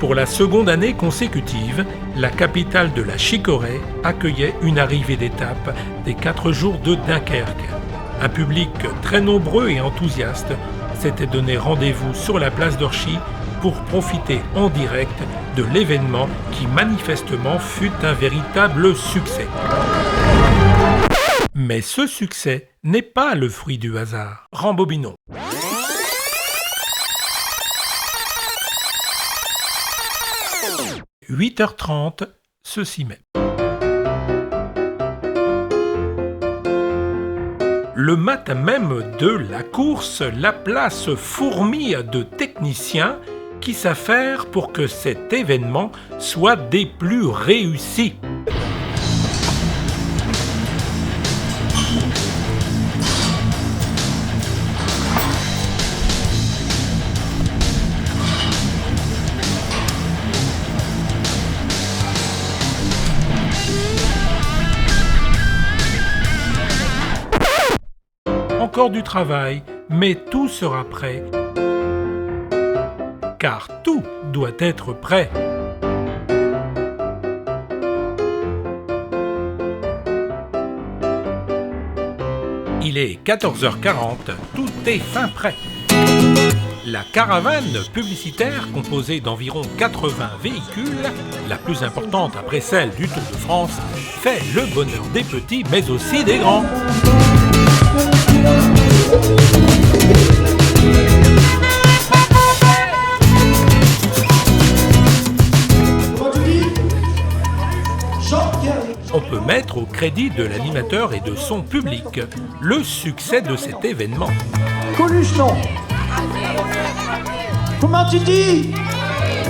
Pour la seconde année consécutive, la capitale de la chicorée accueillait une arrivée d'étape des 4 jours de Dunkerque. Un public très nombreux et enthousiaste s'était donné rendez-vous sur la place d'Orchy pour profiter en direct de l'événement qui manifestement fut un véritable succès. Mais ce succès n'est pas le fruit du hasard. Rembobinons. « 8h30, ceci met. Le matin même de la course, la place fourmille de techniciens qui s'affairent pour que cet événement soit des plus réussis. Encore du travail, mais tout sera prêt. Car tout doit être prêt. Il est 14h40, tout est fin prêt. La caravane publicitaire, composée d'environ 80 véhicules, la plus importante après celle du Tour de France, fait le bonheur des petits mais aussi des grands. On peut mettre au crédit de l'animateur et de son public le succès de cet événement. Coluche, non. Comment tu dis?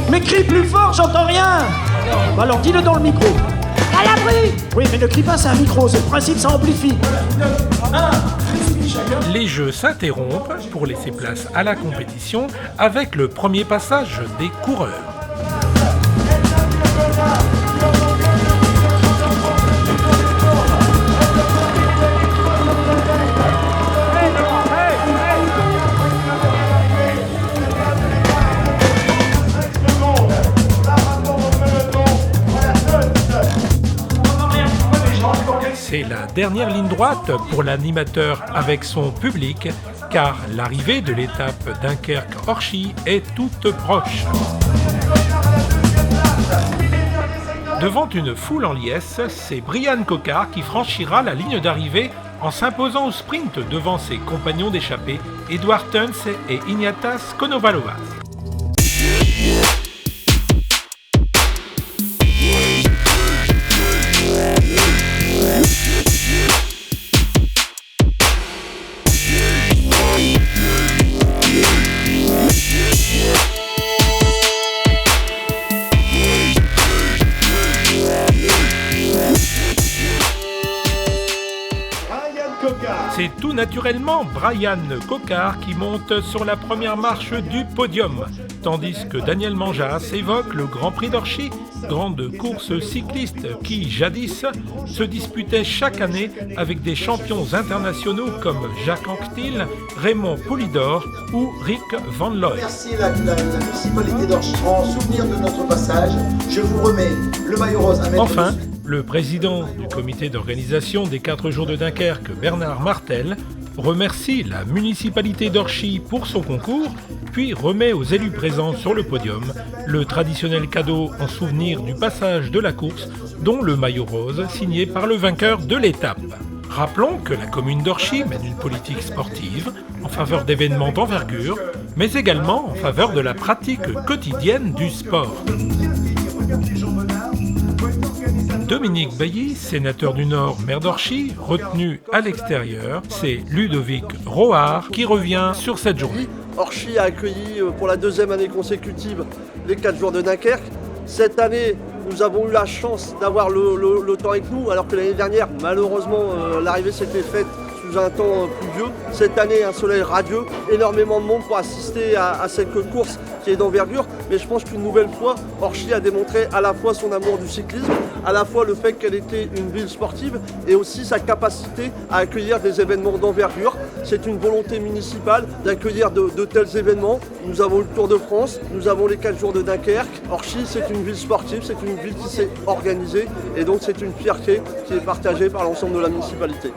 Mais crie plus fort, j'entends rien. Bah alors dis-le dans le micro. À l'abri. Oui, mais ne crie pas, c'est un micro, c'est le principe, ça amplifie. Les jeux s'interrompent pour laisser place à la compétition avec le premier passage des coureurs. C'est la dernière ligne droite pour l'animateur avec son public, car l'arrivée de l'étape Dunkerque-Orchy est toute proche. Devant une foule en liesse, c'est Brian Cocard qui franchira la ligne d'arrivée en s'imposant au sprint devant ses compagnons d'échappée, Edward Tuns et Ignatius Konovalovas. C'est tout naturellement Brian Cocard qui monte sur la première marche du podium, tandis que Daniel Manjas évoque le Grand Prix d'Orchy, grande course cycliste qui, jadis, se disputait chaque année avec des champions internationaux comme Jacques Anquetil, Raymond Poulidor ou Rick Van Looy. Merci la municipalité d'Orchy. En souvenir de notre passage, je vous remets le maillot rose à mettre Enfin, dessus. le président du comité d'organisation des 4 jours de Dunkerque, Bernard Martel, remercie la municipalité d'Orchy pour son concours, puis remet aux élus présents sur le podium le traditionnel cadeau en souvenir du passage de la course, dont le maillot rose signé par le vainqueur de l'étape. Rappelons que la commune d'Orchy mène une politique sportive en faveur d'événements d'envergure, mais également en faveur de la pratique quotidienne du sport. Dominique Bailly, sénateur du Nord, maire d'Orchy, retenu à l'extérieur, c'est Ludovic Rohard qui revient sur cette journée. Orchy a accueilli pour la 2e année consécutive les 4 jours de Dunkerque. Cette année, nous avons eu la chance d'avoir le temps avec nous, alors que l'année dernière, malheureusement, l'arrivée s'était faite sous un temps pluvieux. Cette année, un soleil radieux, énormément de monde pour assister à cette course qui est d'envergure. Mais je pense qu'une nouvelle fois, Orchy a démontré à la fois son amour du cyclisme, à la fois le fait qu'elle était une ville sportive et aussi sa capacité à accueillir des événements d'envergure. c'est une volonté municipale d'accueillir de tels événements. Nous avons le Tour de France, nous avons les 4 jours de Dunkerque. Orchy, c'est une ville sportive, c'est une ville qui s'est organisée et donc c'est une fierté qui est partagée par l'ensemble de la municipalité.